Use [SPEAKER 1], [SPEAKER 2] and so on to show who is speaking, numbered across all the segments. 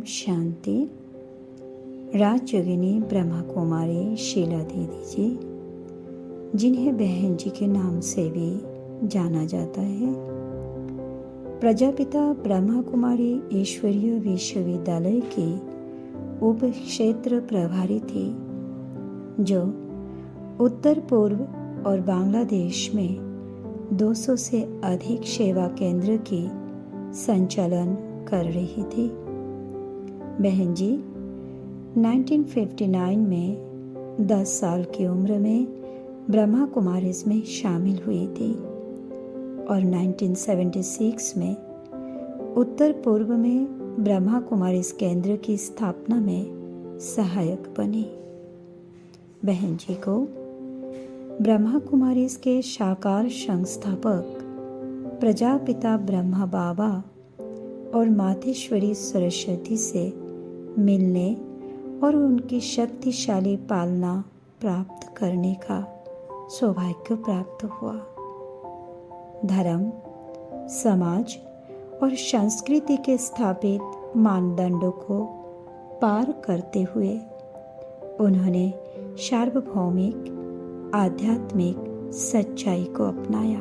[SPEAKER 1] शांति। राजयोगिनी ब्रह्मा कुमारी शीला दीदी जी, जिन्हें बहन जी के नाम से भी जाना जाता है, प्रजापिता ब्रह्मा कुमारी ईश्वरीय विश्वविद्यालय की उप क्षेत्र प्रभारी थी, जो उत्तर पूर्व और बांग्लादेश में 200 से अधिक सेवा केंद्र की संचालन कर रही थी। बहन जी 1959 में 10 साल की उम्र में ब्रह्मा कुमारीज में शामिल हुई थी और 1976 में उत्तर पूर्व में ब्रह्मा कुमारीज केंद्र की स्थापना में सहायक बनी। बहन जी को ब्रह्मा कुमारीज के साकार संस्थापक प्रजापिता ब्रह्मा बाबा और मातेश्वरी सरस्वती से मिलने और उनकी शक्तिशाली पालना प्राप्त करने का सौभाग्य प्राप्त हुआ। धर्म, समाज और संस्कृति के स्थापित मानदंडों को पार करते हुए उन्होंने सार्वभौमिक आध्यात्मिक सच्चाई को अपनाया।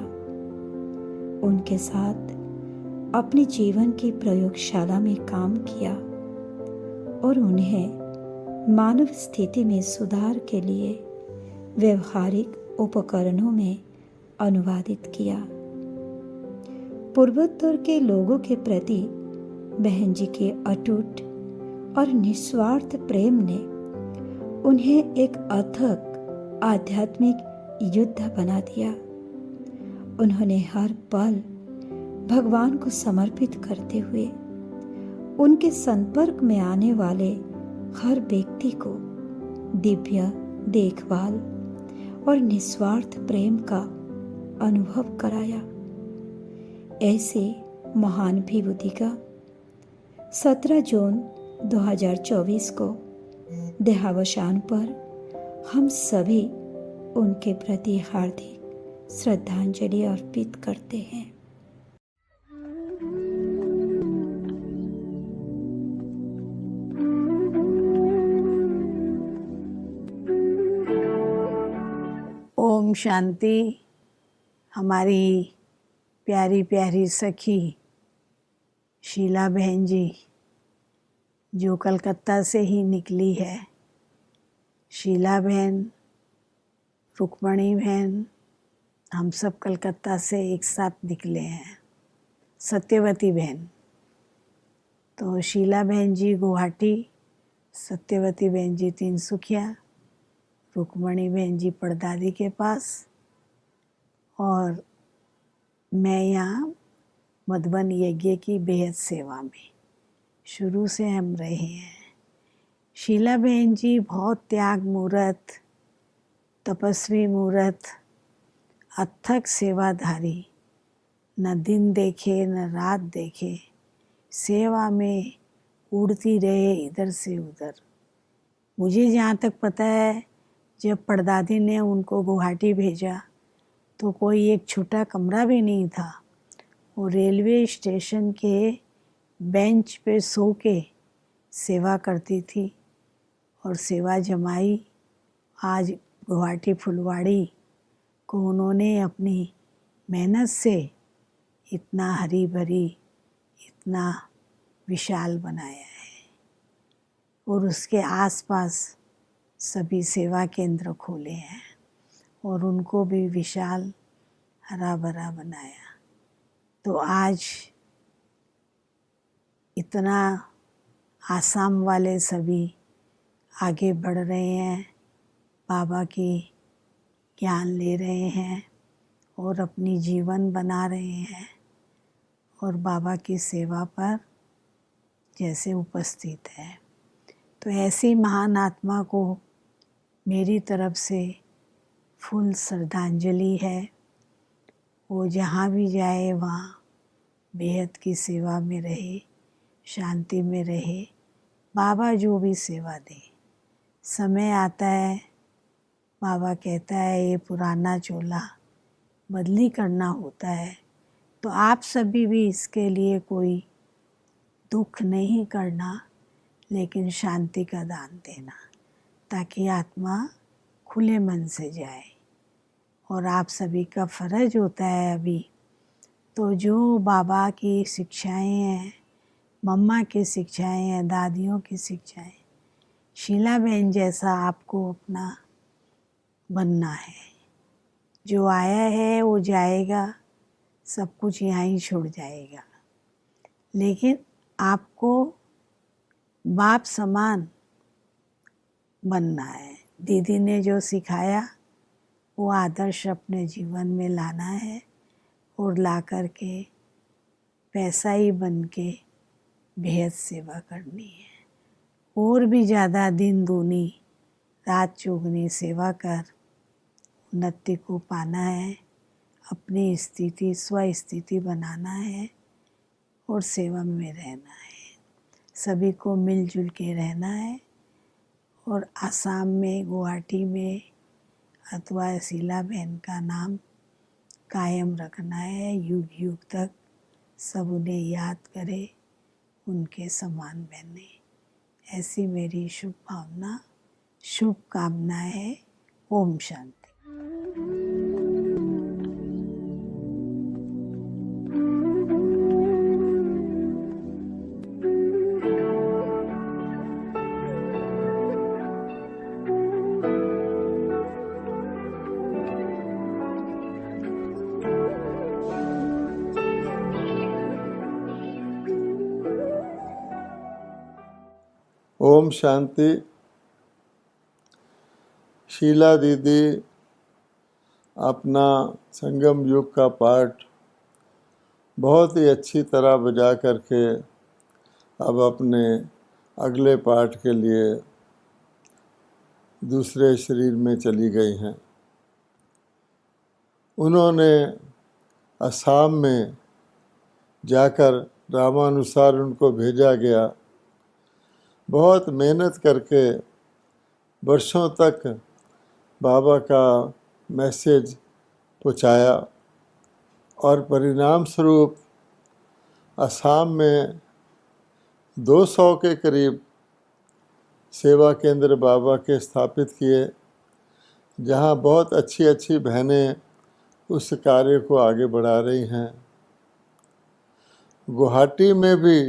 [SPEAKER 1] उनके साथ अपने जीवन की प्रयोगशाला में काम किया और उन्हें मानव स्थिति में सुधार के लिए व्यवहारिक उपकरणों में अनुवादित किया। पूर्वोत्तर के लोगों के प्रति बहन जी के अटूट और निस्वार्थ प्रेम ने उन्हें एक अथक आध्यात्मिक युद्ध बना दिया। उन्होंने हर पल भगवान को समर्पित करते हुए उनके संपर्क में आने वाले हर व्यक्ति को दिव्य देखभाल और निस्वार्थ प्रेम का अनुभव कराया। ऐसे महान विभूति का 17 जून 2024 को देहावसान पर हम सभी उनके प्रति हार्दिक श्रद्धांजलि अर्पित करते हैं।
[SPEAKER 2] ओम शांति। हमारी प्यारी प्यारी सखी शीला बहन जी, जो कलकत्ता से ही निकली है, शीला बहन, रुक्मणी बहन, हम सब कलकत्ता से एक साथ निकले हैं। सत्यवती बहन, तो शीला बहन जी गुवाहाटी, सत्यवती बहन जी तिनसुकिया, रुक्मणी बहन जी परदादी के पास और मैं यहाँ मधुबन यज्ञ की बेहद सेवा में शुरू से हम रहे हैं। शीला बहन जी बहुत त्याग मूर्त, तपस्वी मूर्त, अथक सेवाधारी, न दिन देखे न रात देखे, सेवा में उड़ती रहे इधर से उधर। मुझे जहाँ तक पता है, जब परदादी ने उनको गुवाहाटी भेजा तो कोई एक छोटा कमरा भी नहीं था। वो रेलवे स्टेशन के बेंच पे सो के सेवा करती थी और सेवा जमाई। आज गुवाहाटी फुलवाड़ी को उन्होंने अपनी मेहनत से इतना हरी भरी, इतना विशाल बनाया है और उसके आसपास सभी सेवा केंद्र खोले हैं और उनको भी विशाल हरा भरा बनाया। तो आज इतना आसाम वाले सभी आगे बढ़ रहे हैं, बाबा की ज्ञान ले रहे हैं और अपनी जीवन बना रहे हैं और बाबा की सेवा पर जैसे उपस्थित है। तो ऐसी महान आत्मा को मेरी तरफ से फुल श्रद्धांजलि है। वो जहाँ भी जाए वहाँ बेहद की सेवा में रहे, शांति में रहे। बाबा जो भी सेवा दे, समय आता है बाबा कहता है ये पुराना चोला बदली करना होता है, तो आप सभी भी इसके लिए कोई दुख नहीं करना, लेकिन शांति का दान देना, ताकि आत्मा खुले मन से जाए। और आप सभी का फ़र्ज होता है अभी तो जो बाबा की शिक्षाएं हैं, मम्मा की शिक्षाएं हैं, दादियों की शिक्षाएं, शीला बहन जैसा आपको अपना बनना है। जो आया है वो जाएगा, सब कुछ यहाँ ही छोड़ जाएगा, लेकिन आपको बाप समान बनना है। दीदी ने जो सिखाया वो आदर्श अपने जीवन में लाना है और ला कर के पैसा ही बन के बेहद सेवा करनी है। और भी ज़्यादा दिन दूनी रात चौगुनी सेवा कर उन्नति को पाना है, अपनी स्थिति स्व स्थिति बनाना है और सेवा में रहना है। सभी को मिलजुल के रहना है और आसाम में, गुवाहाटी में अथवा शीला बहन का नाम कायम रखना है। युग युग तक सब उन्हें याद करे, उनके समान बने। ऐसी मेरी शुभ भावना, शुभकामना है। ओम शांति।
[SPEAKER 3] ओम शांति। शीला दीदी अपना संगम युग का पाठ बहुत ही अच्छी तरह बजा करके अब अपने अगले पाठ के लिए दूसरे शरीर में चली गई हैं। उन्होंने असम में जाकर रामानुसार उनको भेजा गया। बहुत मेहनत करके वर्षों तक बाबा का मैसेज पहुँचाया और परिणाम स्वरूप असम में 200 के करीब सेवा केंद्र बाबा के स्थापित किए, जहाँ बहुत अच्छी अच्छी बहनें उस कार्य को आगे बढ़ा रही हैं। गुवाहाटी में भी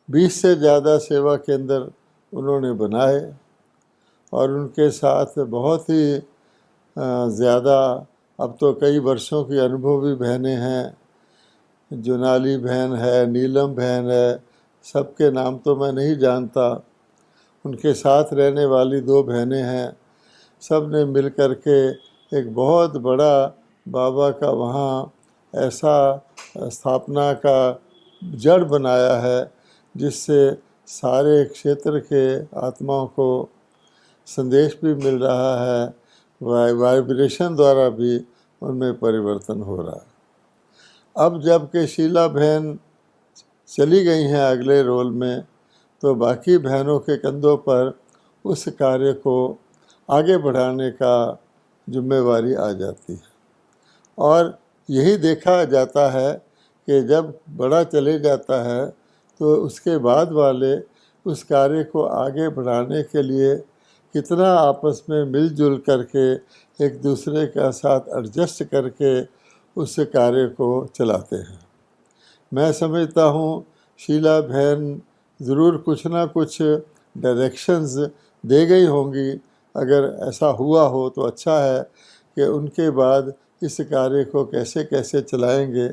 [SPEAKER 3] 20 से ज़्यादा सेवा केंद्र उन्होंने बनाए और उनके साथ बहुत ही ज़्यादा अब तो कई वर्षों की अनुभवी बहनें हैं। जुनाली बहन है, नीलम बहन है, सबके नाम तो मैं नहीं जानता। उनके साथ रहने वाली 2 बहनें हैं। सब ने मिल कर के एक बहुत बड़ा बाबा का वहाँ ऐसा स्थापना का जड़ बनाया है जिससे सारे क्षेत्र के आत्माओं को संदेश भी मिल रहा है, वाइब्रेशन द्वारा भी उनमें परिवर्तन हो रहा है। अब जब के शीला बहन चली गई हैं अगले रोल में, तो बाकी बहनों के कंधों पर उस कार्य को आगे बढ़ाने का जिम्मेवारी आ जाती है। और यही देखा जाता है कि जब बड़ा चले जाता है तो उसके बाद वाले उस कार्य को आगे बढ़ाने के लिए कितना आपस में मिलजुल करके एक दूसरे का साथ एडजस्ट करके उस कार्य को चलाते हैं। मैं समझता हूँ शीला बहन ज़रूर कुछ ना कुछ डायरेक्शंस दे गई होंगी। अगर ऐसा हुआ हो तो अच्छा है कि उनके बाद इस कार्य को कैसे कैसे चलाएंगे।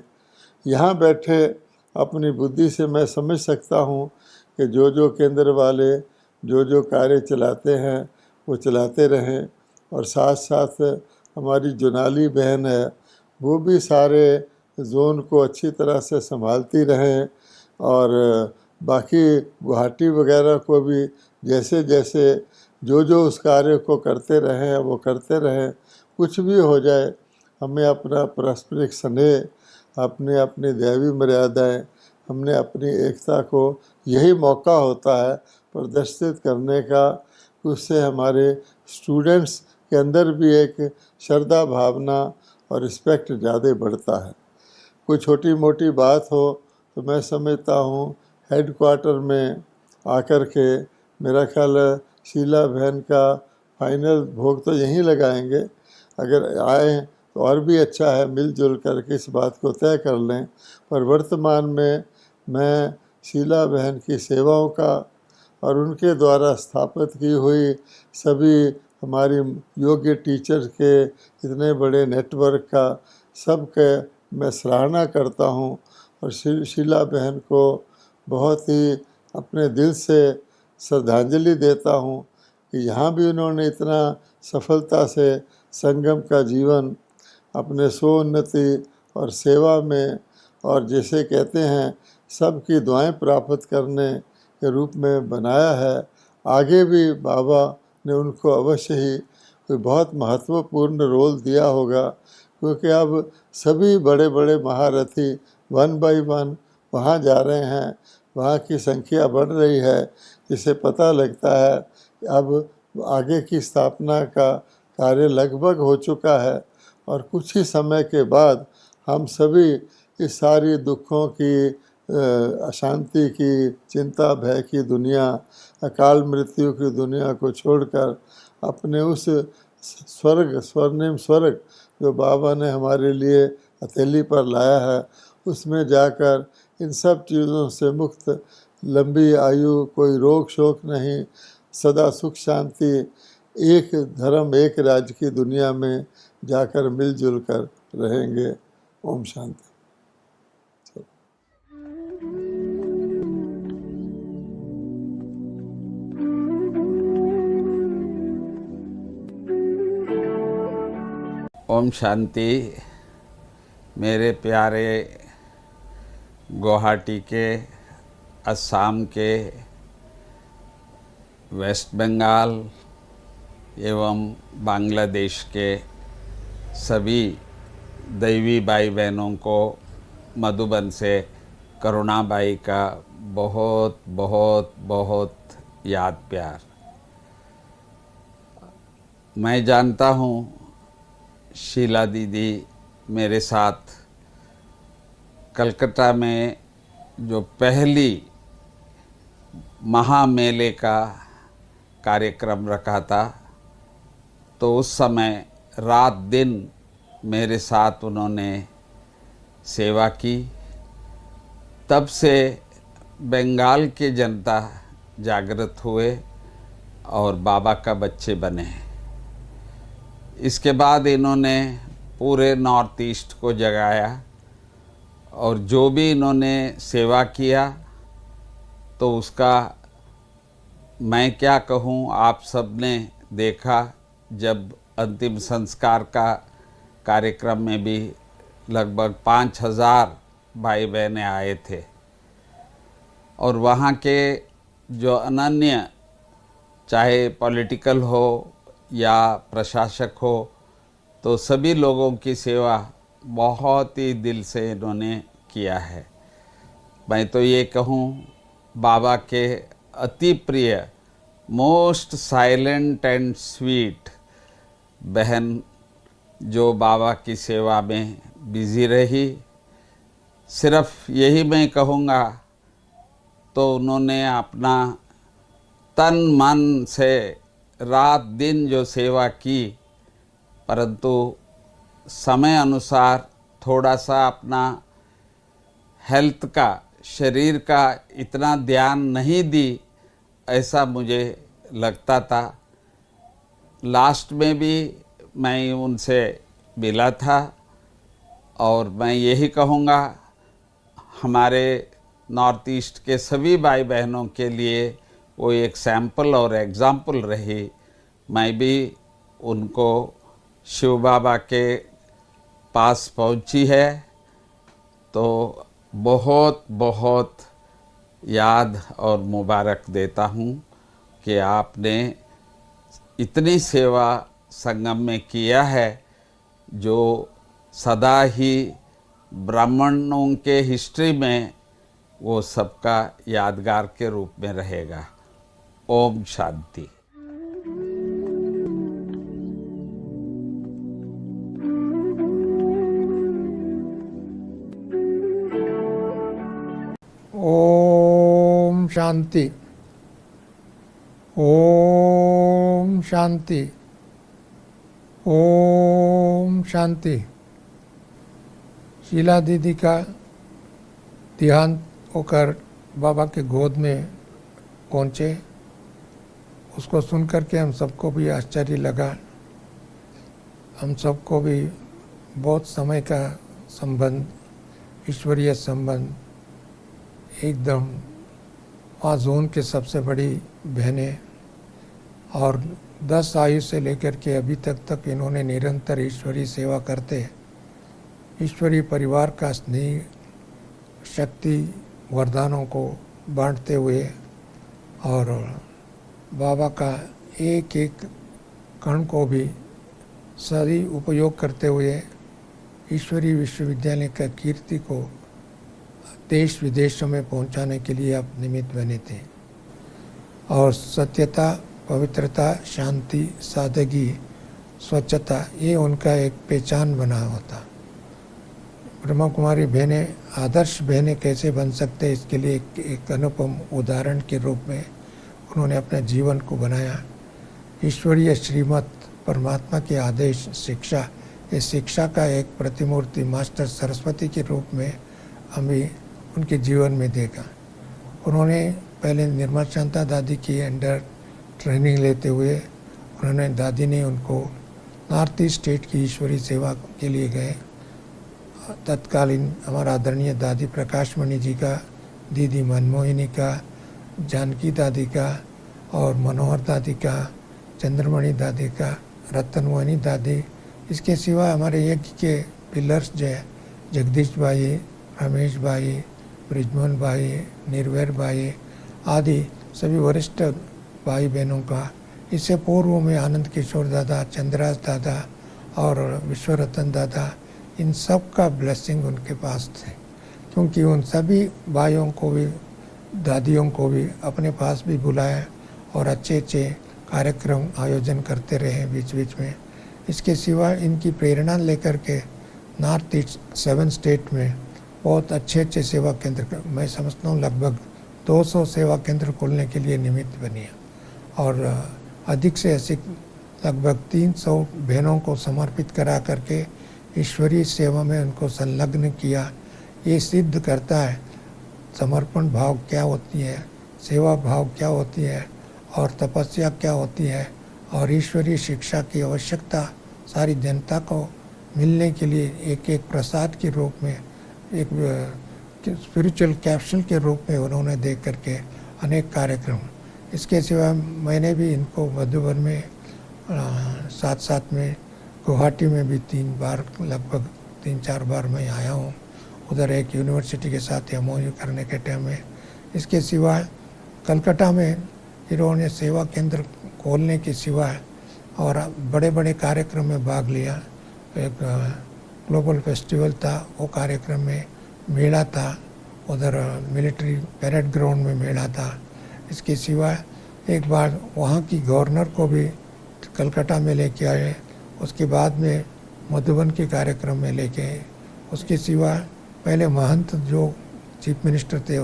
[SPEAKER 3] यहाँ बैठे अपनी बुद्धि से मैं समझ सकता हूँ कि जो केंद्र वाले जो कार्य चलाते हैं वो चलाते रहें, और साथ साथ हमारी जुनाली बहन है वो भी सारे जोन को अच्छी तरह से संभालती रहें, और बाकी गुवाहाटी वगैरह को भी जैसे जैसे जो उस कार्य को करते रहें वो करते रहें। कुछ भी हो जाए, हमें अपना पारस्परिक स्नेह, अपने अपनी दैवी मर्यादाएं, हमने अपनी एकता को, यही मौका होता है प्रदर्शित करने का। उससे हमारे स्टूडेंट्स के अंदर भी एक श्रद्धा भावना और रिस्पेक्ट ज़्यादा बढ़ता है। कोई छोटी मोटी बात हो तो मैं समझता हूँ हेड क्वार्टर में आकर के मेरा ख्याल है शीला बहन का फाइनल भोग तो यहीं लगाएंगे। अगर आए तो और भी अच्छा है, मिलजुल करके इस बात को तय कर लें। पर वर्तमान में मैं शीला बहन की सेवाओं का और उनके द्वारा स्थापित की हुई सभी हमारी योग्य टीचर्स के इतने बड़े नेटवर्क का सबके मैं सराहना करता हूँ और शीला बहन को बहुत ही अपने दिल से श्रद्धांजलि देता हूँ कि यहाँ भी उन्होंने इतना सफलता से संगम का जीवन अपने स्वोन्नति और सेवा में और जैसे कहते हैं सबकी दुआएं प्राप्त करने के रूप में बनाया है। आगे भी बाबा ने उनको अवश्य ही कोई बहुत महत्वपूर्ण रोल दिया होगा, क्योंकि अब सभी बड़े बड़े महारथी वन बाय वन वहाँ जा रहे हैं, वहाँ की संख्या बढ़ रही है, जिससे पता लगता है कि अब आगे की स्थापना का कार्य लगभग हो चुका है और कुछ ही समय के बाद हम सभी इस सारी दुखों की, अशांति की, चिंता भय की दुनिया, अकाल मृत्यु की दुनिया को छोड़कर अपने उस स्वर्णिम स्वर्ग जो बाबा ने हमारे लिए हथेली पर लाया है उसमें जाकर इन सब चीज़ों से मुक्त, लंबी आयु, कोई रोग शोक नहीं, सदा सुख शांति, एक धर्म एक राज्य की दुनिया में जाकर मिलजुल कर रहेंगे। ओम शांति।
[SPEAKER 4] ओम शांति। मेरे प्यारे गुवाहाटी के, असम के, वेस्ट बंगाल एवं बांग्लादेश के सभी दैवी भाई बहनों को मधुबन से करुणाबाई का बहुत बहुत बहुत याद प्यार। मैं जानता हूँ शीला दीदी मेरे साथ कलकत्ता में जो पहली महामेले का कार्यक्रम रखा था, तो उस समय रात दिन मेरे साथ उन्होंने सेवा की। तब से बंगाल के जनता जागृत हुए और बाबा का बच्चे बने। इसके बाद इन्होंने पूरे नॉर्थ ईस्ट को जगाया और जो भी इन्होंने सेवा किया तो उसका मैं क्या कहूँ, आप सब ने देखा जब अंतिम संस्कार का कार्यक्रम में भी लगभग 5000 भाई बहनें आए थे और वहाँ के जो अनन्य, चाहे पॉलिटिकल हो या प्रशासक हो, तो सभी लोगों की सेवा बहुत ही दिल से इन्होंने किया है। मैं तो ये कहूँ बाबा के अति प्रिय, मोस्ट साइलेंट एंड स्वीट बहन जो बाबा की सेवा में बिजी रही। सिर्फ यही मैं कहूँगा, तो उन्होंने अपना तन मन से रात दिन जो सेवा की, परंतु समय अनुसार थोड़ा सा अपना हेल्थ का, शरीर का इतना ध्यान नहीं दी, ऐसा मुझे लगता था। लास्ट में भी मैं उनसे मिला था और मैं यही कहूँगा हमारे नॉर्थ ईस्ट के सभी भाई बहनों के लिए वो एक सैंपल और एग्ज़ाम्पल रही। मैं भी उनको शिव बाबा के पास पहुँची है तो बहुत बहुत याद और मुबारक देता हूँ कि आपने इतनी सेवा संगम में किया है जो सदा ही ब्राह्मणों के हिस्ट्री में वो सबका यादगार के रूप में रहेगा। ओम शांति।
[SPEAKER 5] ओम शांति। ओम शांति, ओम शांति। शीला दीदी का देहांत होकर बाबा के गोद में पहुँचे, उसको सुन कर के हम सबको भी आश्चर्य लगा। हम सबको भी बहुत समय का संबंध, ईश्वरीय संबंध, एकदम जोन के सबसे बड़ी बहनें, और 10 आयु से लेकर के अभी तक इन्होंने निरंतर ईश्वरीय सेवा करते, ईश्वरीय परिवार का स्नेह, शक्ति, वरदानों को बांटते हुए और बाबा का एक एक कण को भी सही उपयोग करते हुए ईश्वरीय विश्वविद्यालय का कीर्ति को देश विदेशों में पहुंचाने के लिए आप निमित्त बने थे। और सत्यता, पवित्रता, शांति, सादगी, स्वच्छता, ये उनका एक पहचान बना होता। ब्रह्मा कुमारी बहनें आदर्श बहनें कैसे बन सकते, इसके लिए एक अनुपम उदाहरण के रूप में उन्होंने अपने जीवन को बनाया। ईश्वरीय श्रीमत, परमात्मा के आदेश, शिक्षा, इस शिक्षा का एक प्रतिमूर्ति मास्टर सरस्वती के रूप में हमें उनके जीवन में देखा। उन्होंने पहले निर्मल शांता दादी की अंडर ट्रेनिंग लेते हुए उन्होंने, दादी ने उनको नॉर्थ ईस्ट स्टेट की ईश्वरीय सेवा के लिए गए। तत्कालीन हमारा आदरणीय दादी प्रकाशमणि जी का, दीदी मनमोहिनी का, जानकी दादी का और मनोहर दादी का, चंद्रमणि दादी का, रतनमोहिनी दादी, इसके सिवा हमारे यज्ञ के पिलर्स जो है जगदीश भाई, रमेश भाई, ब्रिजमोहन भाई, निर्वैर भाई आदि सभी वरिष्ठ भाई बहनों का, इससे पूर्व में आनंद किशोर दादा, चंद्रास दादा और विश्वरतन दादा, इन सब का ब्लेसिंग उनके पास थे, क्योंकि उन सभी भाइयों को भी, दादियों को भी अपने पास भी बुलाया और अच्छे अच्छे कार्यक्रम आयोजन करते रहे बीच बीच में। इसके सिवा इनकी प्रेरणा लेकर के नॉर्थ ईस्ट 7 स्टेट में बहुत अच्छे अच्छे सेवा केंद्र, मैं समझता हूँ लगभग 200 सेवा केंद्र खोलने के लिए निमित्त बनी है और अधिक से अधिक लगभग 300 बहनों को समर्पित करा करके ईश्वरीय सेवा में उनको संलग्न किया। ये सिद्ध करता है समर्पण भाव क्या होती है, सेवा भाव क्या होती है और तपस्या क्या होती है, और ईश्वरीय शिक्षा की आवश्यकता सारी जनता को मिलने के लिए एक एक प्रसाद के रूप में, एक स्पिरिचुअल कैप्सूल के रूप में उन्होंने देख करके अनेक कार्यक्रम। इसके सिवा मैंने भी इनको मधुबन में साथ साथ में गुवाहाटी में भी 3 बार, लगभग 3-4 बार मैं आया हूँ, उधर एक यूनिवर्सिटी के साथ MOU करने के टाइम में। इसके सिवा कलकत्ता में इन्होंने सेवा केंद्र खोलने के सिवा और बड़े बड़े कार्यक्रम में भाग लिया। एक ग्लोबल फेस्टिवल था, वो कार्यक्रम में मेला था, उधर मिलिट्री पैरेड ग्राउंड में मेला था। इसके सिवा एक बार वहाँ की गवर्नर को भी कलकत्ता में लेके आए, उसके बाद में मधुबन के कार्यक्रम में लेके आए। उसके सिवा पहले महंत जो चीफ मिनिस्टर थे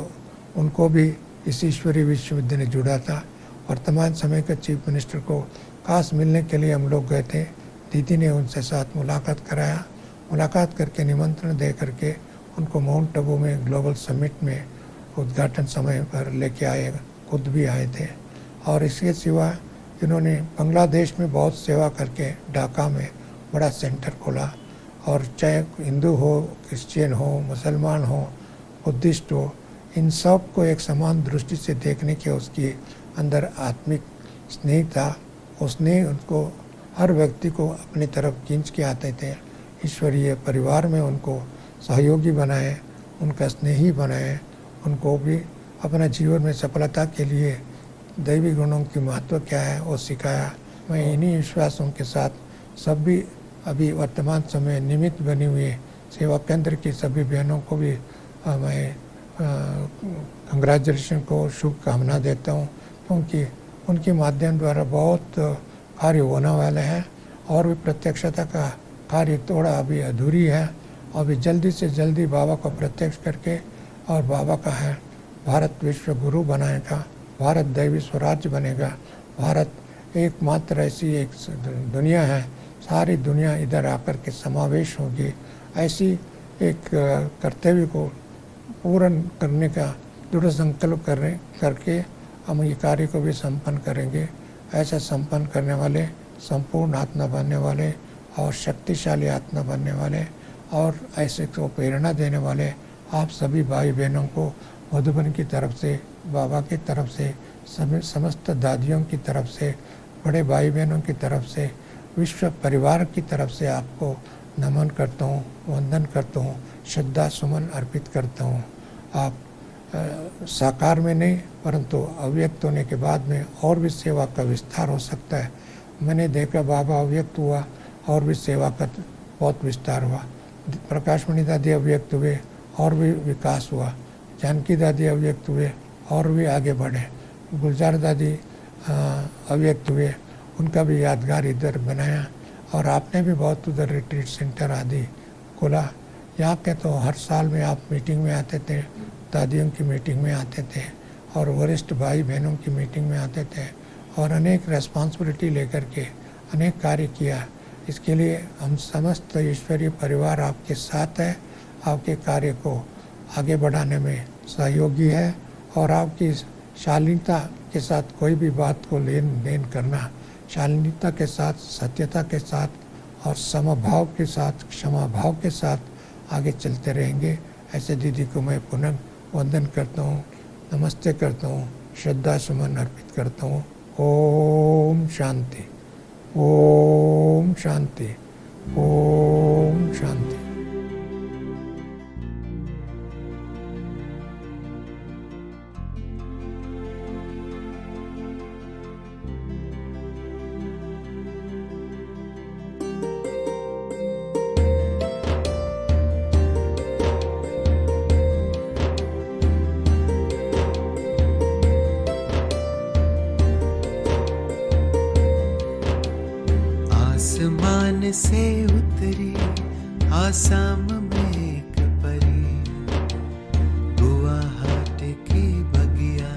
[SPEAKER 5] उनको भी इस ईश्वरीय विश्वविद्यालय जुड़ा था। वर्तमान समय के चीफ मिनिस्टर को खास मिलने के लिए हम लोग गए थे। दीदी ने उनसे साथ मुलाकात कराया, मुलाकात करके निमंत्रण दे करके उनको माउंट आबू में ग्लोबल समिट में उद्घाटन समय पर लेके आए, खुद भी आए थे। और इसके सिवा इन्होंने बांग्लादेश में बहुत सेवा करके ढाका में बड़ा सेंटर खोला, और चाहे हिंदू हो, क्रिश्चियन हो, मुसलमान हो, बुद्धिस्ट हो, इन सब को एक समान दृष्टि से देखने के उसकी अंदर आत्मिक स्नेह था। उसने उनको हर व्यक्ति को अपनी तरफ खींच के आते थे। ईश्वरीय परिवार में उनको सहयोगी बनाए, उनका स्नेही बनाए, उनको भी अपना जीवन में सफलता के लिए दैवी गुणों की महत्व क्या है वो सिखाया। मैं इन्हीं विश्वासों के साथ सभी अभी वर्तमान समय निमित्त बनी हुई सेवा केंद्र की सभी बहनों को भी मैं कंग्रेचुलेशन को शुभकामना देता हूँ, क्योंकि उनके माध्यम द्वारा बहुत कार्य होने वाले हैं और भी प्रत्यक्षता का कार्य थोड़ा अभी अधूरी है। अभी जल्दी से जल्दी बाबा को प्रत्यक्ष करके और बाबा का है भारत विश्व गुरु बनाएगा, भारत दैवी स्वराज्य बनेगा, भारत एकमात्र ऐसी एक दुनिया है, सारी दुनिया इधर आकर के समावेश होगी। ऐसी एक कर्तव्य को पूर्ण करने का दृढ़ संकल्प करके हम ये कार्य को भी संपन्न करेंगे। ऐसा संपन्न करने वाले, संपूर्ण आत्मा बनने वाले और शक्तिशाली आत्मा बनने वाले और ऐसे को प्रेरणा देने वाले आप सभी भाई बहनों को मधुबन की तरफ से, बाबा की तरफ से, समस्त दादियों की तरफ से, बड़े भाई बहनों की तरफ से, विश्व परिवार की तरफ से आपको नमन करता हूँ, वंदन करता हूँ, श्रद्धा सुमन अर्पित करता हूँ। आप साकार में नहीं परंतु अव्यक्त होने के बाद में और भी सेवा का विस्तार हो सकता है। मैंने देखा बाबा अव्यक्त हुआ और भी सेवा का बहुत विस्तार हुआ। प्रकाशमणि दादी अव्यक्त हुए और भी विकास हुआ। जानकी दादी अव्यक्त हुए और भी आगे बढ़े। गुलजार दादी अव्यक्त हुए, उनका भी यादगार इधर बनाया और आपने भी बहुत उधर रिट्रीट सेंटर आदि खोला। यहाँ के तो हर साल में आप मीटिंग में आते थे, दादियों की मीटिंग में आते थे और वरिष्ठ भाई बहनों की मीटिंग में आते थे और अनेक रेस्पॉन्सिबिलिटी लेकर के अनेक कार्य किया। इसके लिए हम समस्त ईश्वरीय परिवार आपके साथ है, आपके कार्य को आगे बढ़ाने में सहयोगी है और आपकी शालीनता के साथ कोई भी बात को लेन देन करना, शालीनता के साथ, सत्यता के साथ और समभाव के साथ, क्षमा भाव के साथ आगे चलते रहेंगे। ऐसे दीदी को मैं पुनः वंदन करता हूँ, नमस्ते करता हूँ, श्रद्धा सुमन अर्पित करता हूँ। ओम शांति, ओम शांति, ओम शांति।
[SPEAKER 6] आसमान से उतरी आसाम में एक परी, गुवाहाट की बगिया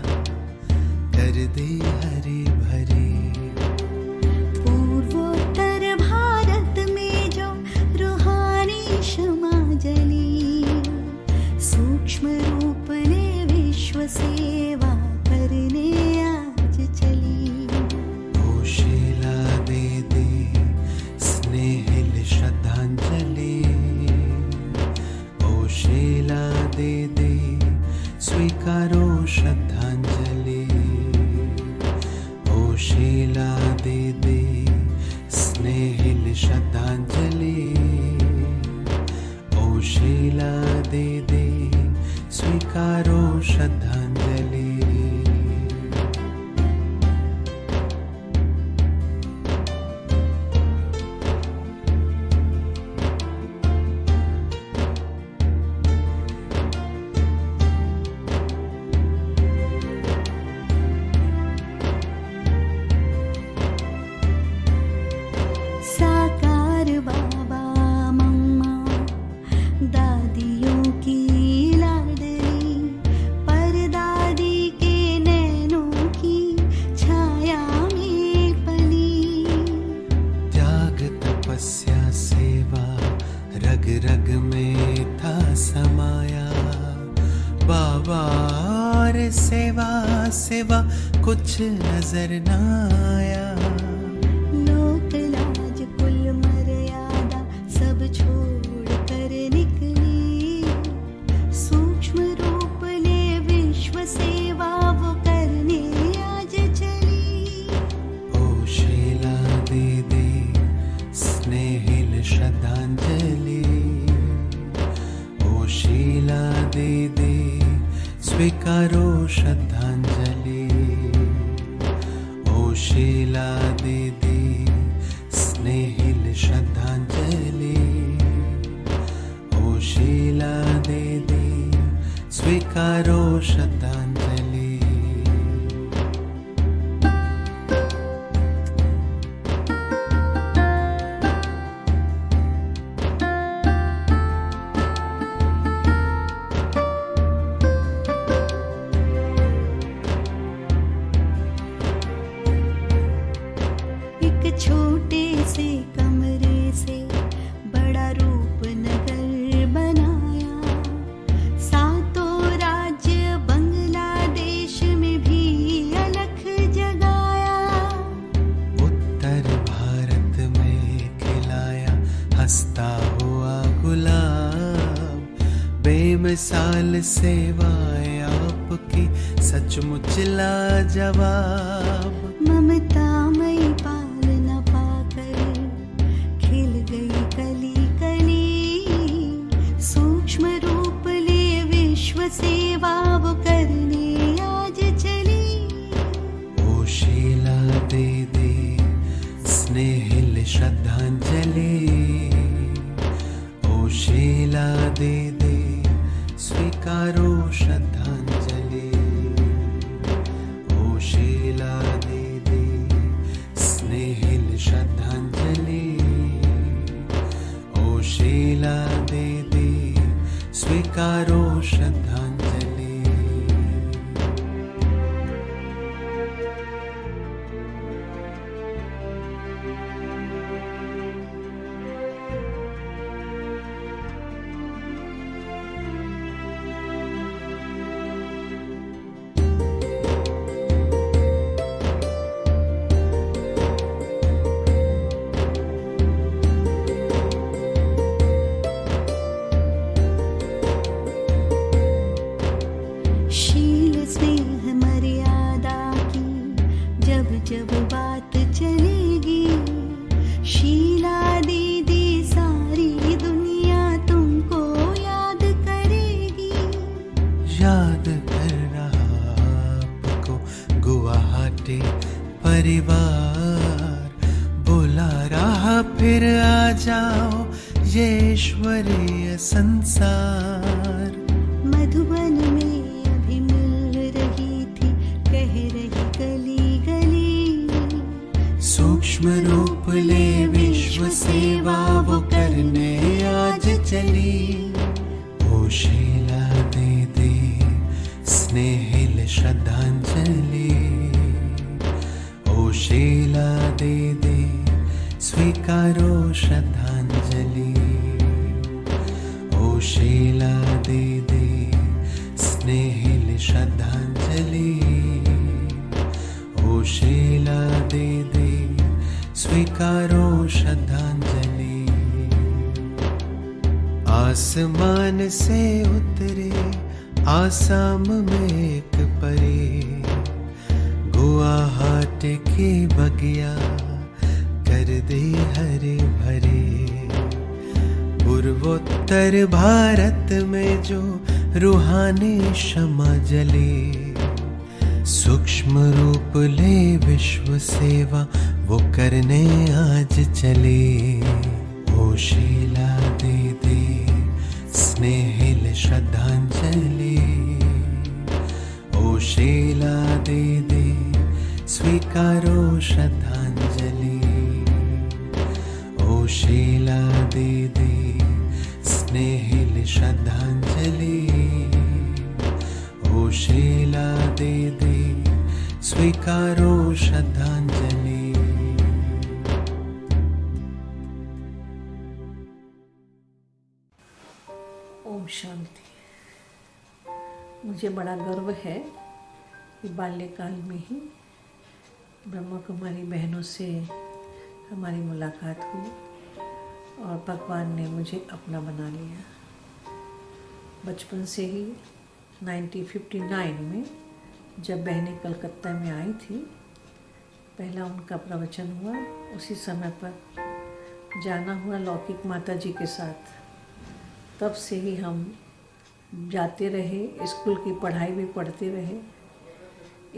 [SPEAKER 6] कर दी हरी भरी।
[SPEAKER 7] पूर्वोत्तर भारत में जो रूहानी क्षमा जली, सूक्ष्म रूप ने विश्व सेवा करने आज चली।
[SPEAKER 6] ओ शीला दे दे स्नेहिल श्रद्धांजलि, ओ शीला दे दे स्वीकारो श्रद्धांजलि, ओ शीला दे दे स्नेहिल श्रद्धांजलि, ओ शीला दे दे स्वीकारो श्रद्धांजलि।
[SPEAKER 7] साकार बाबा मम्मा दादियों की लाडली, परदादी के नैनों की छाया में पली।
[SPEAKER 6] त्याग तपस्या सेवा रग रग में था समाया, बाबा और सेवा सेवा कुछ नजर न आया।
[SPEAKER 7] लोक लाज कुल मर्यादा सब छोड़ कर निकली, सूक्ष्म रूप ने विश्व सेवा वो करने आज चली।
[SPEAKER 6] ओ शीला दे दे स्नेहिल श्रद्धांजलि, ओ शीला दे दे स्वीकारो श्रद्धांजलि, ओ शीला दे दे स्नेहिल श्रद्धांजलि, ओ शीला दे दे स्वीकारो श्रद्धांजलि। बेमिसाल सेवाएं आपकी सचमुच लाजवाब।
[SPEAKER 7] ममतामयी पालना पाकर खिल गई कली कली, सूक्ष्म रूप ले विश्व सेवा वो करने आज चली।
[SPEAKER 6] ओ शीला दे दे स्नेहिल श्रद्धांजलि, ओ शीला दे दे स्वीकारो श्रद्धांजलि, ओ शीला दे दे स्नेहिल श्रद्धांजलि, ओ शीला दे दे स्वीकारो श्रद्धांजलि।
[SPEAKER 7] शील स्नेह मर्यादा की जब जब बात चलेगी, शीला दीदी सारी दुनिया तुमको याद करेगी।
[SPEAKER 6] याद कर रहा आपको गुवाहाटी परिवार, बुला रहा फिर आ जाओ ये ईश्वरीय संसार।
[SPEAKER 7] मधुबन में अभी मिल रही थी कह रही गली गली,
[SPEAKER 6] सूक्ष्म रूप ले विश्व सेवा वो करने आज चली। ओ शीला दे दे स्नेहिल श्रद्धांजलि, ओ शीला दे दे स्वीकारो श्रद्धांजलि, ओ शीला दे दे स्नेहिल श्रद्धांजलि, ओ शीला दे दे स्वीकारो श्रद्धांजलि। आसमान से उतरे आसाम में एक परे, गुवाहाटी की बगिया कर दे हरे भरे। पूर्वोत्तर भारत में जो रूहानी क्षमा जले, सूक्ष्म रूप ले विश्व सेवा वो करने आज चले। ओ शीला दे दे स्नेहिल श्रद्धांजलि, ओ शीला दे दे स्वीकारो श्रद्धांजलि, ओ शीला दे दे स्नेहिल श्रद्धांजलि, ओ शीला दे दे स्वीकारो श्रद्धांजलि।
[SPEAKER 2] ओम शांति। मुझे बड़ा गर्व है कि बाल्यकाल में ही ब्रह्मा कुमारी बहनों से हमारी मुलाकात हुई और भगवान ने मुझे अपना बना लिया। बचपन से ही 1959 में जब बहनें कलकत्ता में आई थी, पहला उनका प्रवचन हुआ। उसी समय पर जाना हुआ लौकिक माता जी के साथ। तब से ही हम जाते रहे, स्कूल की पढ़ाई भी पढ़ते रहे।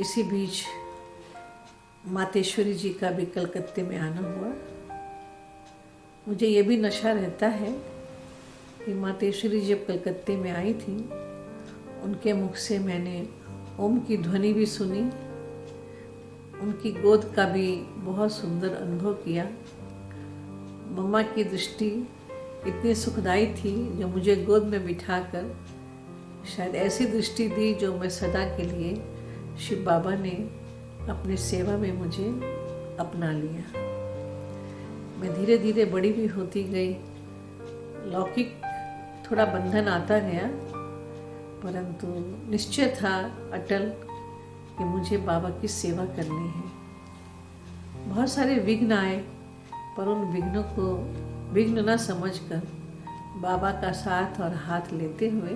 [SPEAKER 2] इसी बीच मातेश्वरी जी का भी कलकत्ते में आना हुआ। मुझे ये भी नशा रहता है कि मातेश्वरी जब कलकत्ते में आई थी, उनके मुख से मैंने ओम की ध्वनि भी सुनी, उनकी गोद का भी बहुत सुंदर अनुभव किया। मम्मा की दृष्टि इतनी सुखदाई थी जो मुझे गोद में बिठाकर शायद ऐसी दृष्टि दी जो मैं सदा के लिए शिव बाबा ने अपनी सेवा में मुझे अपना लिया। मैं धीरे धीरे बड़ी भी होती गई। लौकिक थोड़ा बंधन आता गया, परंतु निश्चय था अटल कि मुझे बाबा की सेवा करनी है। बहुत सारे विघ्न आए, पर उन विघ्नों को विघ्न न समझकर बाबा का साथ और हाथ लेते हुए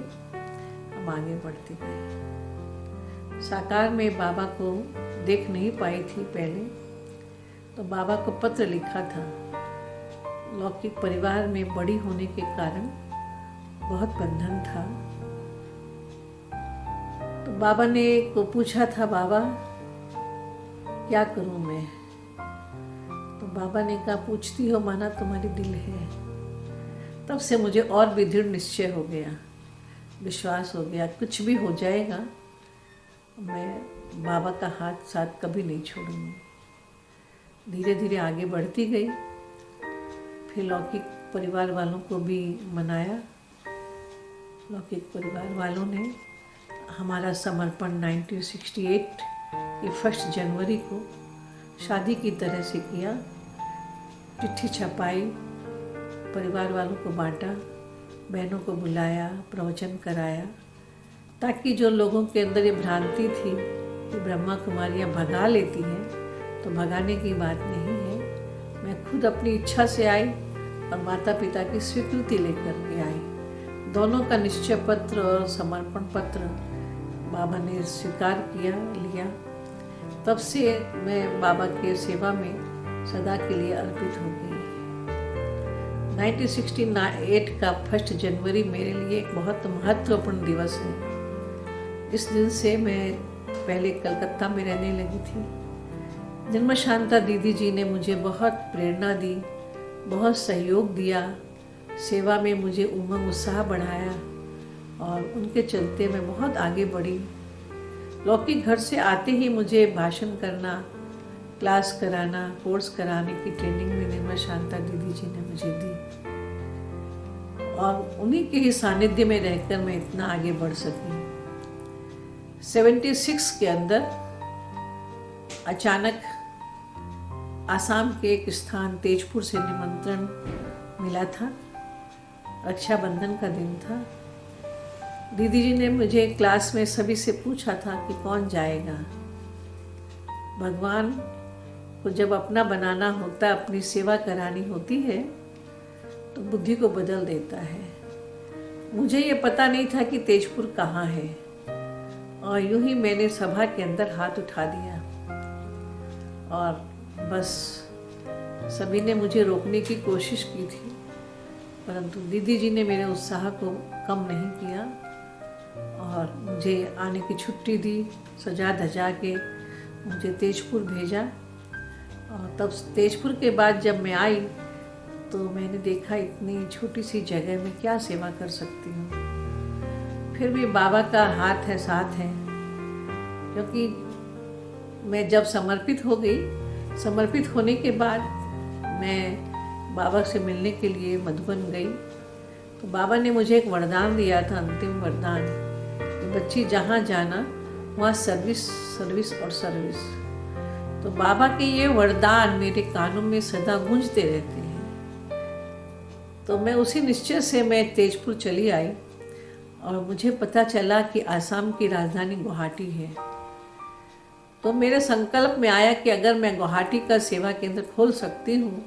[SPEAKER 2] हम आगे बढ़ते गए। साकार में बाबा को देख नहीं पाई थी पहले, तो बाबा को पत्र लिखा था। लौकिक परिवार में बड़ी होने के कारण बहुत बंधन था, तो बाबा ने को पूछा था, बाबा क्या करूं मैं? तो बाबा ने कहा, पूछती हो माना तुम्हारी दिल है। तब से मुझे और भी दृढ़ निश्चय हो गया, विश्वास हो गया, कुछ भी हो जाएगा मैं बाबा का हाथ साथ कभी नहीं छोड़ूंगी। धीरे धीरे आगे बढ़ती गई। फिर लौकिक परिवार वालों को भी मनाया। लौकिक परिवार वालों ने हमारा समर्पण 1968 की 1 जनवरी को शादी की तरह से किया। चिट्ठी छपाई, परिवार वालों को बांटा, बहनों को बुलाया, प्रवचन कराया, ताकि जो लोगों के अंदर ये भ्रांति थी कि ब्रह्मा कुमारियाँ भगा लेती हैं, तो भगाने की बात नहीं है। मैं खुद अपनी इच्छा से आई और माता पिता की स्वीकृति लेकर के आई। दोनों का निश्चय पत्र और समर्पण पत्र बाबा ने स्वीकार किया, लिया। तब से मैं बाबा के सेवा में सदा के लिए अर्पित हो गई। 1968 का 1 जनवरी मेरे लिए एक बहुत महत्वपूर्ण दिवस है। इस दिन से मैं पहले कलकत्ता में रहने लगी थी। जन्म शांता दीदी जी ने मुझे बहुत प्रेरणा दी, बहुत सहयोग दिया, सेवा में मुझे उमंग उत्साह बढ़ाया और उनके चलते मैं बहुत आगे बढ़ी। लौकिक घर से आते ही मुझे भाषण करना, क्लास कराना, कोर्स कराने की ट्रेनिंग में निर्मल शांता दीदी जी ने मुझे दी और उन्हीं के ही सानिध्य में रहकर मैं इतना आगे बढ़ सकी। 76 के अंदर अचानक आसाम के एक स्थान तेजपुर से निमंत्रण मिला था। रक्षाबंधन का दिन था। दीदी जी ने मुझे क्लास में सभी से पूछा था कि कौन जाएगा। भगवान को जब अपना बनाना होता, अपनी सेवा करानी होती है, तो बुद्धि को बदल देता है। मुझे ये पता नहीं था कि तेजपुर कहाँ है, और यूं ही मैंने सभा के अंदर हाथ उठा दिया और बस सभी ने मुझे रोकने की कोशिश की थी, परंतु दीदी जी ने मेरे उत्साह को कम नहीं किया और मुझे आने की छुट्टी दी। सजा धजा के मुझे तेजपुर भेजा और तब तेजपुर के बाद जब मैं आई तो मैंने देखा इतनी छोटी सी जगह में क्या सेवा कर सकती हूँ। फिर भी बाबा का हाथ है, साथ है, क्योंकि मैं जब समर्पित हो गई, समर्पित होने के बाद मैं बाबा से मिलने के लिए मधुबन गई, तो बाबा ने मुझे एक वरदान दिया था, अंतिम वरदान कि बच्ची जहाँ जाना वहाँ सर्विस सर्विस और सर्विस। तो बाबा के ये वरदान मेरे कानों में सदा गूंजते रहते हैं। तो मैं उसी निश्चय से मैं तेजपुर चली आई और मुझे पता चला कि आसाम की राजधानी गुवाहाटी है। तो मेरे संकल्प में आया कि अगर मैं गुवाहाटी का सेवा केंद्र खोल सकती हूँ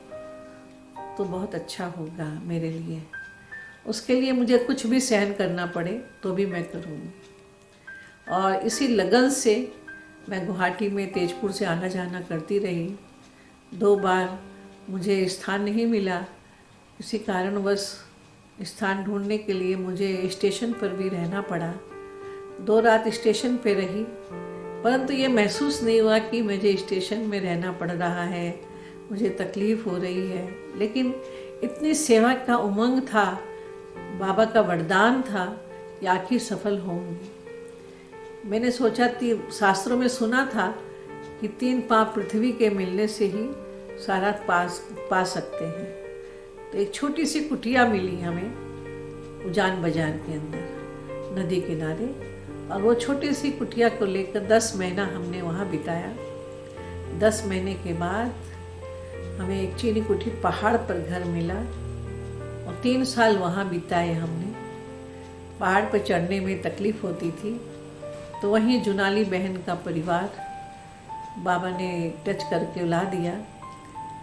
[SPEAKER 2] तो बहुत अच्छा होगा मेरे लिए। उसके लिए मुझे कुछ भी सहन करना पड़े तो भी मैं करूँगी। और इसी लगन से मैं गुवाहाटी में तेजपुर से आना जाना करती रही। 2 बार मुझे स्थान नहीं मिला, इसी कारणवश स्थान ढूंढने के लिए मुझे स्टेशन पर भी रहना पड़ा। 2 रात स्टेशन पे रही, परंतु ये महसूस नहीं हुआ कि मुझे स्टेशन में रहना पड़ रहा है, मुझे तकलीफ़ हो रही है। लेकिन इतनी सेवा का उमंग था, बाबा का वरदान था कि आखिर सफल होंगी। मैंने सोचा कि शास्त्रों में सुना था कि 3 पाँव पृथ्वी के मिलने से ही सारा पा सकते हैं। तो एक छोटी सी कुटिया मिली हमें उजान बाजार के अंदर नदी किनारे, और वो छोटी सी कुटिया को लेकर 10 महीना हमने वहाँ बिताया। 10 महीने के बाद हमें एक चीनी कुटी पहाड़ पर घर मिला और 3 साल वहाँ बिताए हमने। पहाड़ पर चढ़ने में तकलीफ़ होती थी, तो वहीं जुनाली बहन का परिवार बाबा ने टच करके ला दिया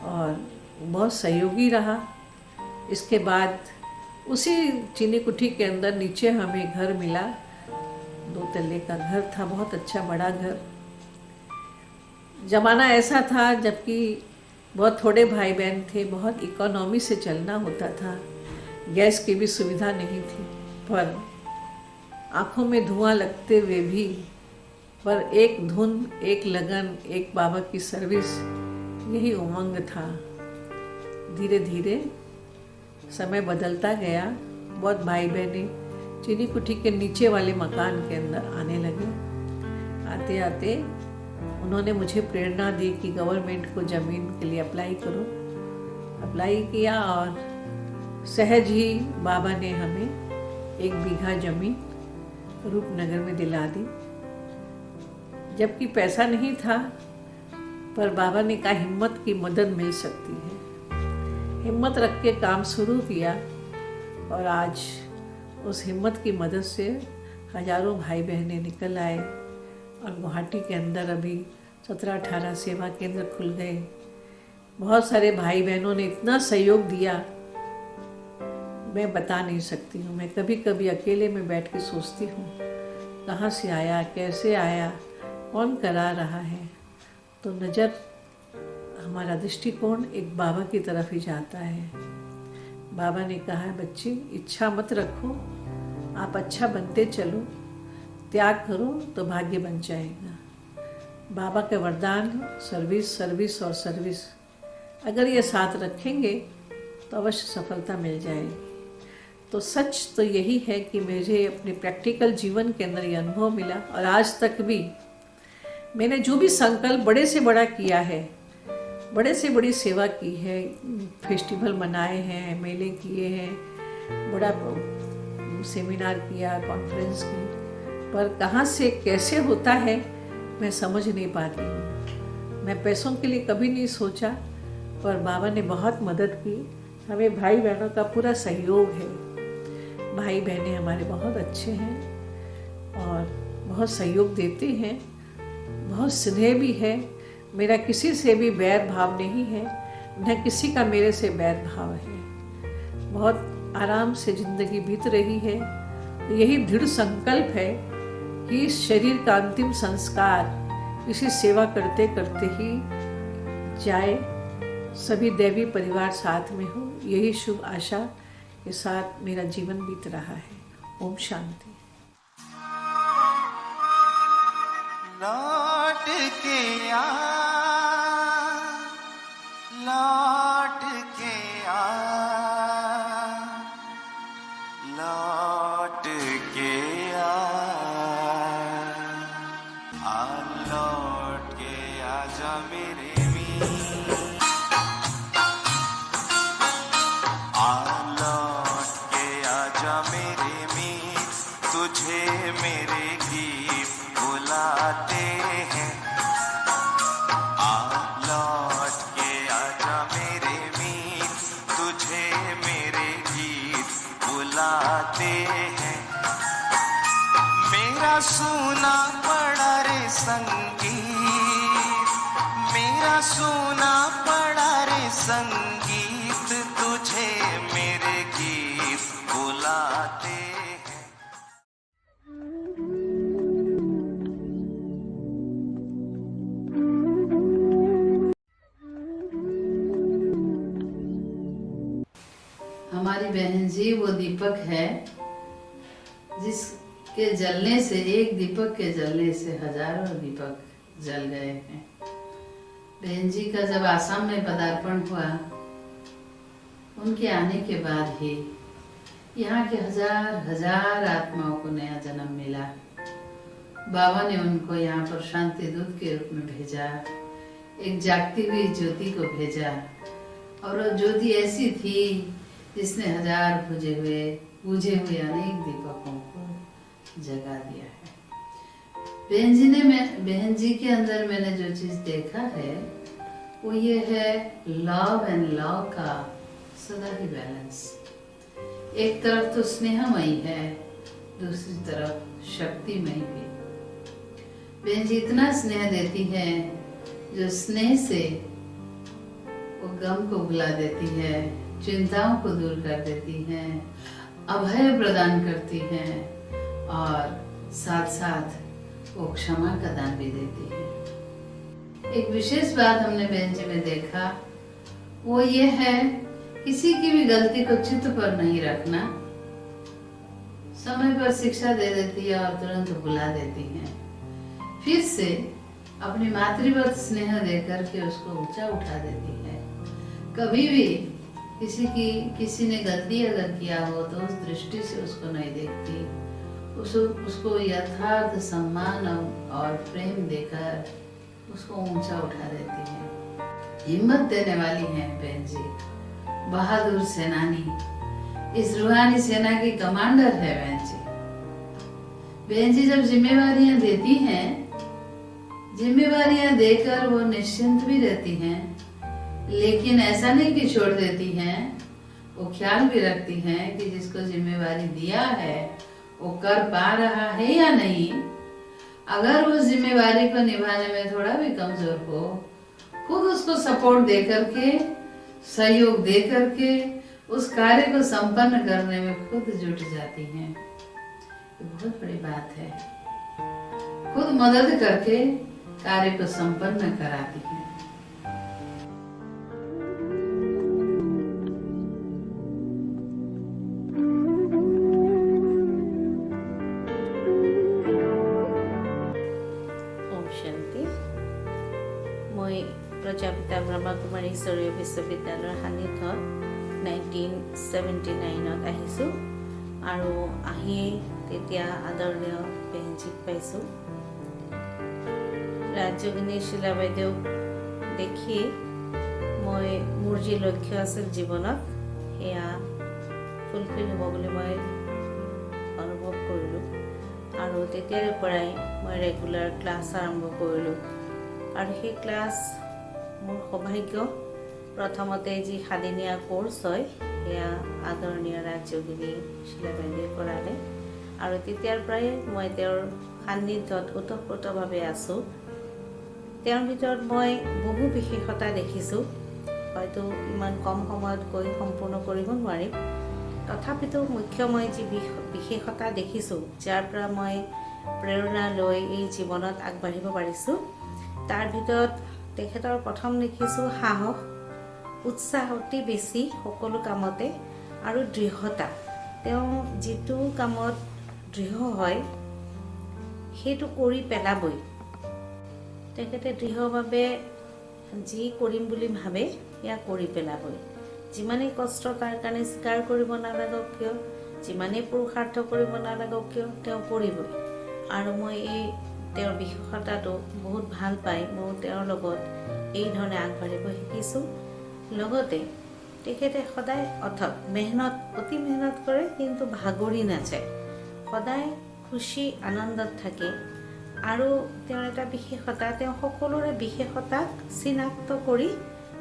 [SPEAKER 2] और बहुत सहयोगी रहा। इसके बाद
[SPEAKER 8] उसी चीनी कुठी के अंदर नीचे हमें घर मिला। 2 तल्ले का घर था, बहुत अच्छा बड़ा घर। ज़माना ऐसा था जबकि बहुत थोड़े भाई बहन थे, बहुत इकोनॉमी से चलना होता था, गैस की भी सुविधा नहीं थी। पर आँखों में धुआं लगते हुए भी, पर एक धुन, एक लगन, एक बाबा की सर्विस, यही उमंग था। धीरे धीरे समय बदलता गया। बहुत भाई बहनें चीनी कुठी के नीचे वाले मकान के अंदर आने लगे। आते आते उन्होंने मुझे प्रेरणा दी कि गवर्नमेंट को ज़मीन के लिए अप्लाई करो। अप्लाई किया और सहज ही बाबा ने हमें 1 बीघा ज़मीन रूपनगर में दिला दी। जबकि पैसा नहीं था, पर बाबा ने कहा हिम्मत की मदद मिल सकती है। हिम्मत रख के काम शुरू किया और आज उस हिम्मत की मदद से हजारों भाई बहनें निकल आए और गुवाहाटी के अंदर अभी 17-18 सेवा केंद्र खुल गए। बहुत सारे भाई बहनों ने इतना सहयोग दिया, मैं बता नहीं सकती हूँ। मैं कभी कभी अकेले में बैठ के सोचती हूँ कहाँ से आया, कैसे आया, कौन करा रहा है। तो नज़र, हमारा दृष्टिकोण एक बाबा की तरफ ही जाता है। बाबा ने कहा है बच्ची, इच्छा मत रखो, आप अच्छा बनते चलो, त्याग करो तो भाग्य बन जाएगा। बाबा का वरदान, सर्विस, सर्विस और सर्विस। अगर ये साथ रखेंगे तो अवश्य सफलता मिल जाएगी। तो सच तो यही है कि मुझे अपने प्रैक्टिकल जीवन के अंदर ये अनुभव मिला और आज तक भी मैंने जो भी संकल्प बड़े से बड़ा किया है, बड़े से बड़ी सेवा की है, फेस्टिवल मनाए हैं, मेले किए हैं, बड़ा सेमिनार किया, कॉन्फ्रेंस की, पर कहाँ से कैसे होता है मैं समझ नहीं पाती हूँ। मैं पैसों के लिए कभी नहीं सोचा, पर बाबा ने बहुत मदद की। हमें भाई बहनों का पूरा सहयोग है। भाई बहनें हमारे बहुत अच्छे हैं और बहुत सहयोग देते हैं, बहुत स्नेह भी है। मेरा किसी से भी बैर भाव नहीं है, न किसी का मेरे से बैर भाव है। बहुत आराम से ज़िंदगी बीत रही है। यही दृढ़ संकल्प है कि इस शरीर का अंतिम संस्कार इसी सेवा करते करते ही जाए, सभी दैवी परिवार साथ में हो। यही शुभ आशा के साथ मेरा जीवन बीत रहा है। ओम शांति।
[SPEAKER 6] लौट के आ, लौट के आ, लौट के आ, लौट के आजा मेरे मीत, लौट के आजा मेरे मीत, तुझे मेरे गीत बुलाते हैं। लौट के आजा मेरे मीत, तुझे मेरे गीत बुलाते हैं। मेरा सूना पड़ा रे संगीत, मेरा सूना पड़ा रे संगीत, तुझे मेरे गीत बुलाते हैं।
[SPEAKER 9] हमारी बहन जी वो दीपक है जिसके जलने से, एक दीपक के जलने से हजारों दीपक जल गए हैं। बहन जी का जब आसाम में पदार्पण हुआ, उनके आने के बाद ही यहाँ के हजार हजार आत्माओं को नया जन्म मिला। बाबा ने उनको यहाँ पर शांति दूत के रूप में भेजा, एक जागती हुई ज्योति को भेजा, और वो ज्योति ऐसी थी जिसने हजार बुझे हुए अनेक दीपकों को जगा दिया है। बहन जी के अंदर मैंने जो चीज देखा है वो ये है लव एंड लव का सदा ही बैलेंस। एक तरफ तो स्नेहमयी है, दूसरी तरफ शक्तिमयी भी। बहन जी इतना स्नेह देती है जो स्नेह से वो गम को भुला देती है, चिंताओं को दूर कर देती हैं अभय प्रदान करती हैं और साथ साथ वो क्षमा का दान भी देती है। एक विशेष बात हमने बहन जी में देखा, वो ये है किसी की भी गलती को चित्त पर नहीं रखना, समय पर शिक्षा दे देती है और तुरंत भुला देती है। फिर से अपनी मातृवत स्नेह देकर के उसको ऊंचा उठा देती है। कभी भी किसी ने गलती अगर किया हो तो उस दृष्टि से उसको नहीं देखती, उसको यथार्थ सम्मान और प्रेम देकर उसको ऊंचा उठा देती है। हिम्मत देने वाली हैं बहन जी, बहादुर सेनानी, इस रूहानी सेना की कमांडर है बहन जी। बहन जी जब जिम्मेवारियां देती हैं, जिम्मेवारियां देकर वो निश्चिंत भी रहती हैं, लेकिन ऐसा नहीं कि छोड़ देती हैं, वो ख्याल भी रखती हैं कि जिसको जिम्मेवारी दिया है वो कर पा रहा है या नहीं। अगर वो जिम्मेवारी को निभाने में थोड़ा भी कमजोर हो, खुद उसको सपोर्ट दे करके, सहयोग दे करके उस कार्य को संपन्न करने में खुद जुट जाती हैं। ये बहुत बड़ी बात है, खुद मदद करके कार्य को संपन्न कराती हैं।
[SPEAKER 10] ओम शांति। मैं प्रजापिता ब्रह्मकुमारी ईश्वरीय विश्वविद्यालयৰ সান্নিধ্যত 1979 আহিছোঁ আৰু আহিয়ে তেতিয়া আদৰণীয় বেঞ্চিক পাইছোঁ। ৰাজযোগিনী শিলা বাইদেউক দেখিয়ে মই মোৰ যি লক্ষ্য আছিল জীৱনত সেয়া ফুলফিল হ'ব বুলি মই অনুভৱ কৰিলোঁ আৰু তেতিয়াৰ পৰাই মই ৰেগুলাৰ ক্লাছ আৰম্ভ কৰিলোঁ আৰু সেই ক্লাছ মোৰ সৌভাগ্য প্ৰথমতে যি সাদিনীয়া কোৰ্চ হয় সেয়া আদৰণীয় ৰাজযোগিনী শিলা বাইদেৱে কৰালে আৰু তেতিয়াৰ পৰাই মই তেওঁৰ সান্নিধ্যত ওতঃপ্ৰোতভাৱে আছোঁ। তেওঁৰ ভিতৰত মই বহু বিশেষতা দেখিছোঁ, হয়তো ইমান কম সময়ত কৈ সম্পূৰ্ণ কৰিব নোৱাৰিম, তথাপিতো মুখ্য মই যি বিশেষতা দেখিছোঁ, যাৰ পৰা মই প্ৰেৰণা লৈ এই জীৱনত আগবাঢ়িব পাৰিছোঁ, তাৰ ভিতৰত তেখেতৰ প্ৰথম দেখিছোঁ সাহস, উৎসাহ অতি বেছি সকলো কামতে আৰু দৃঢ়তা। তেওঁ যিটো কামত দৃঢ় হয় সেইটো কৰি পেলাবই। তেখেতে দৃঢ়ভাৱে যি কৰিম বুলি ভাবে সেয়া কৰি পেলাবই। যিমানেই কষ্ট তাৰ কাৰণে স্বীকাৰ কৰিব নালাগক কিয়, যিমানেই পুৰুষাৰ্থ কৰিব নালাগক কিয়, তেওঁ কৰিবই। আৰু মই এই তেওঁৰ বিশেষতাটো বহুত ভাল পাই মই তেওঁৰ লগত এই ধৰণে আগবাঢ়িব শিকিছোঁ। লগতে তেখেতে সদায় অথক অতি মেহনত কৰে, কিন্তু ভাগৰি নাযায়, সদায় খুশি আনন্দত থাকে। আৰু তেওঁৰ এটা বিশেষতা, তেওঁ সকলোৰে বিশেষতাক চিনাক্ত কৰি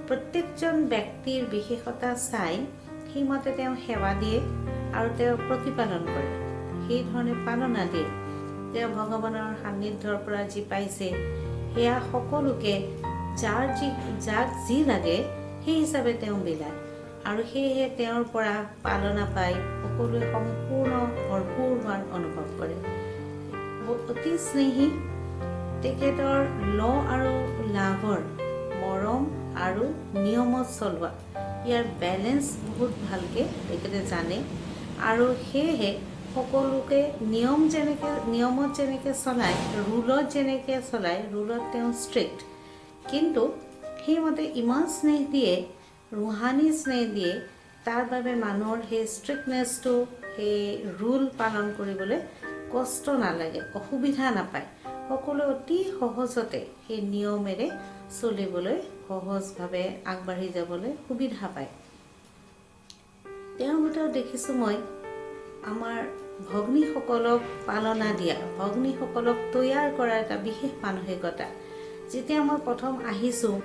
[SPEAKER 10] প্ৰত্যেকজন ব্যক্তিৰ বিশেষতা চাই সেইমতে তেওঁ সেৱা দিয়ে আৰু তেওঁ প্ৰতিপালন কৰে, সেই ধৰণে পালনা দিয়ে। তেওঁ ভগৱানৰ সান্নিধ্যৰ পৰা যি পাইছে সেয়া সকলোকে যাক যি লাগে সেই হিচাপে তেওঁ বিলায় আৰু সেয়েহে তেওঁৰ পৰা পালনা পাই সকলোৱে সম্পূৰ্ণ ভৰপূৰ হোৱাৰ অনুভৱ কৰে। অতি স্নেহী, তেখেতৰ আৰু লাভৰ মৰম আৰু নিয়মত চলোৱা, ইয়াৰ বেলেঞ্চ বহুত ভালকৈ তেখেতে জানে আৰু সেয়েহে সকলোকে নিয়মত যেনেকৈ চলায়, ৰুলত তেওঁ ষ্ট্ৰিক্ট, কিন্তু সেইমতে ইমান স্নেহ দিয়ে, ৰুহানী স্নেহ দিয়ে, তাৰ বাবে মানুহৰ সেই ষ্ট্ৰিক্টনেছটো, সেই ৰুল পালন কৰিবলৈ কষ্ট নালাগে, অসুবিধা নাপায়। সকলোৱে অতি সহজতে সেই নিয়মেৰে চলিবলৈ, সহজভাৱে আগবাঢ়ি যাবলৈ সুবিধা পায়। তেওঁৰ ভিতৰত দেখিছোঁ মই আমাৰ ভগ্নীসকলক পালনা দিয়া, ভগ্নীসকলক তৈয়াৰ কৰা এটা বিশেষ মানসিকতা। যেতিয়া মই প্ৰথম আহিছোঁ,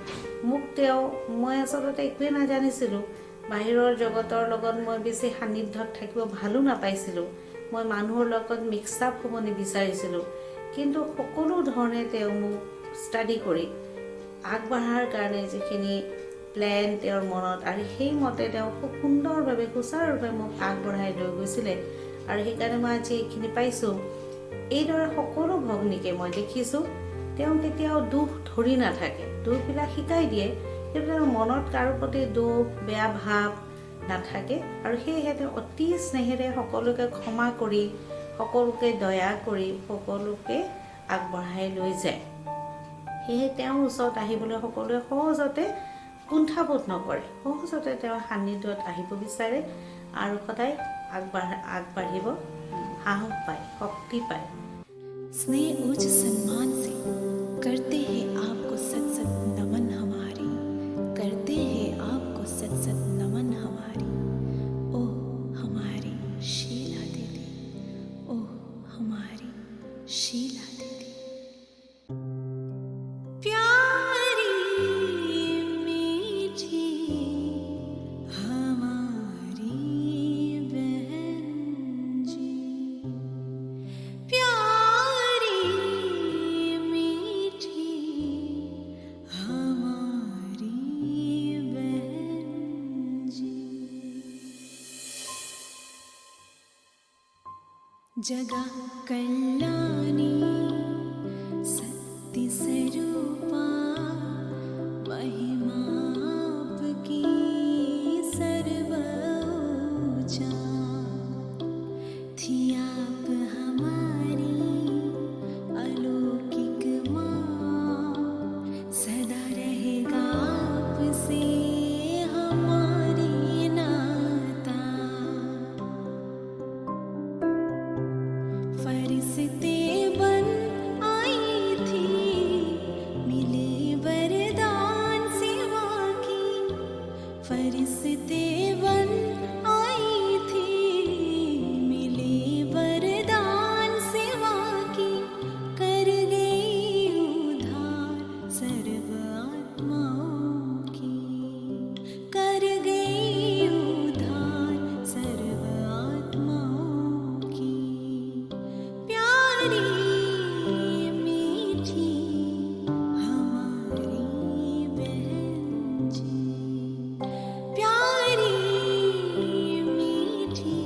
[SPEAKER 10] মই আচলতে একোৱেই নাজানিছিলোঁ, বাহিৰৰ জগতৰ লগত মই বেছি সান্নিধ্যত থাকিব ভালো নাপাইছিলোঁ, মই মানুহৰ লগত মিক্স আপ হ'ব নিবিচাৰিছিলোঁ, কিন্তু সকলো ধৰণে তেওঁ মোক ষ্টাডি কৰি আগবঢ়াৰ কাৰণে যিখিনি প্লেন তেওঁৰ মনত, আৰু সেইমতে তেওঁ খুব সুন্দৰভাৱে সুচাৰুৰূপে মোক আগবঢ়াই লৈ গৈছিলে। আৰু সেইকাৰণে মই আজি এইখিনি পাইছোঁ। এইদৰে সকলো ভগ্নীকে মই দেখিছোঁ, তেওঁ কেতিয়াও দুখ ধৰি নাথাকে, দুখবিলাক শিকাই দিয়ে, কিন্তু তেওঁৰ মনত কাৰো প্ৰতি দুখ বেয়া ভাৱ নাথাকে। আৰু সেয়েহে তেওঁ অতি স্নেহেৰে সকলোকে ক্ষমা কৰি, সকলোকে দয়া কৰি, সকলোকে আগবঢ়াই লৈ যায়। সেয়েহে তেওঁৰ ওচৰত আহিবলৈ সকলোৱে সহজতে কুণ্ঠাবোধ নকৰে, সহজতে তেওঁৰ সান্নিধ্যত আহিব বিচাৰে আৰু সদায় আগবাঢ়িব সাহস পায়, শক্তি পায়।
[SPEAKER 7] स्नेह ऊंच सम्मान से करते हैं आपको सत सत नमन हमारे, करते हैं आपको सत सत नमन हमारे। ओ हमारी शीला दीदी, ओ हमारी शीला दीदी। प्यारी मीठी हमारी बहन जी, प्यारी मीठी हमारी बहन जी। जगा कल्याणी सत्य स्वरूपा, महिमा आपकी सर्वोच्चा। थी आप हमारी अलौकिक माँ, सदा रहेगा आपसे हमारी नाता। फरिश्ते बन आई थी, मिले वरदान सेवा की। फरिश्ते बन आई थी, मिले वरदान सेवा की। कर गई उधार सर्व आत्माओं की, कर गई उधार सर्व आत्माओं की। प्यारी मीठी हमारी बहन जी, प्यारी मीठी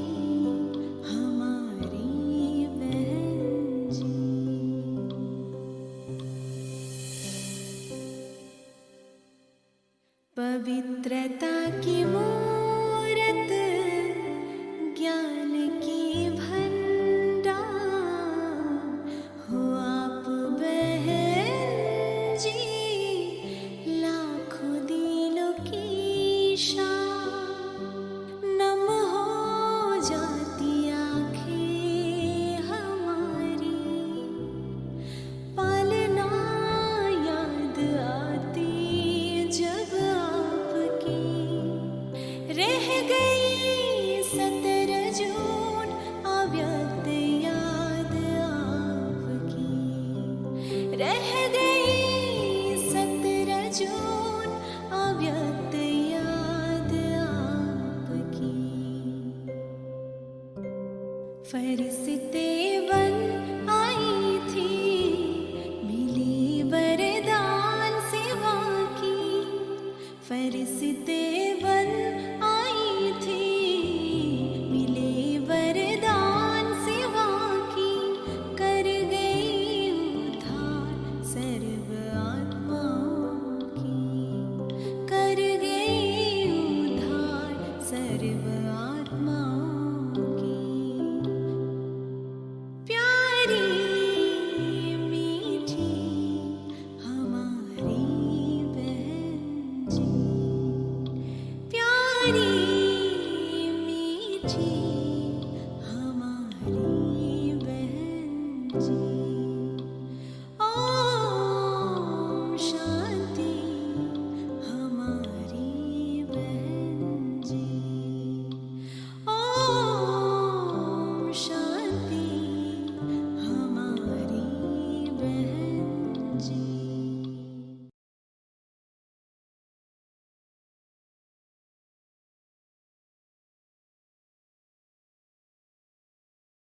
[SPEAKER 7] हमारी बहन जी। पवित्रता की मूरत, ज्ञान की भंडार हो आप बहन जी, लाखों दिलों की शान। नम हो जाती आँखें हमारी, पालना याद आती जब आपकी। रह गई 17 जून अव्यक्त याद आपकी, रह गई 17 जून अव्यक्त याद आपकी। फरिश्ते